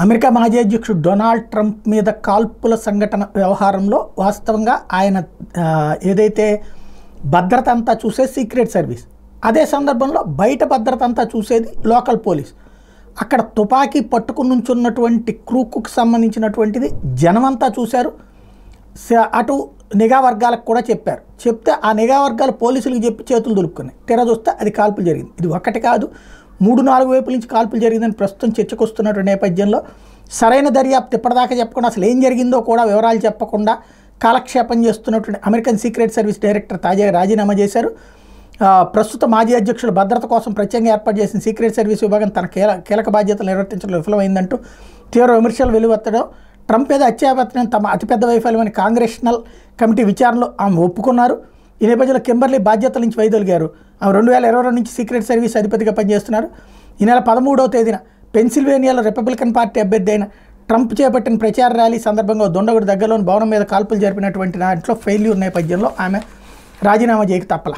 America మాజీ అధ్యక్షుడు Donald Trump మీద కాల్పుల సంఘటన వ్యవహారంలో వాస్తవంగా ఆయన ఏదైతే భద్రత అంతా చూసేది సీక్రెట్ సర్వీస్, అదే సందర్భంలో బయట భద్రత అంతా చూసేది లోకల్ పోలీస్. అక్కడ తుపాకీ పట్టుకుని నుంచున్నటువంటి క్రూకు సంబంధించినటువంటిది జనమంతా చూశారు. అటు నిఘా వర్గాలకు కూడా చెప్పారు. చెప్తే ఆ నిఘా వర్గాలు పోలీసులకు చెప్పి చేతులు దులుపుకున్నాయి. తెర చూస్తే అది కాల్పులు జరిగింది. ఇది ఒకటి కాదు, 3-4 వైపుల నుంచి కాల్పులు జరిగిందని ప్రస్తుతం చర్చకు వస్తున్నటువంటి నేపథ్యంలో సరైన దర్యాప్తు ఇప్పటిదాకా చెప్పకుండా, అసలు ఏం జరిగిందో కూడా వివరాలు చెప్పకుండా కాలక్షేపం చేస్తున్నటువంటి అమెరికన్ సీక్రెట్ సర్వీస్ డైరెక్టర్ తాజాగా రాజీనామా చేశారు. ప్రస్తుత మాజీ అధ్యక్షుడు భద్రత కోసం ప్రత్యేకంగా ఏర్పాటు చేసిన సీక్రెట్ సర్వీస్ విభాగం తన కీలక బాధ్యతలు నిర్వర్తించడంలో విఫలమైందంటూ తీవ్ర విమర్శలు వెలువెత్తడం, ట్రంప్ మీద హత్యాయత్నం తమ అతిపెద్ద వైఫల్యమని కాంగ్రెషనల్ కమిటీ విచారణలో ఆమె ఒప్పుకున్నారు. ఈ నేపథ్యంలో కింబర్లీ బాధ్యతల నుంచి వైదొలిగారు. ఆమె 2022 నుంచి సీక్రెట్ సర్వీస్ అధిపతిగా పనిచేస్తున్నారు. ఈ నెల 13వ తేదీన పెన్సిల్వేనియాలో రిపబ్లికన్ పార్టీ అభ్యర్థి అయిన ట్రంప్ చేపట్టిన ప్రచార ర్యాలీ సందర్భంగా దొండగుడి దగ్గరలోని భవనం మీద కాల్పులు జరిపినటువంటి దాంట్లో ఫెయిల్యూర్ నేపథ్యంలో ఆమె రాజీనామా చేయక తప్పల.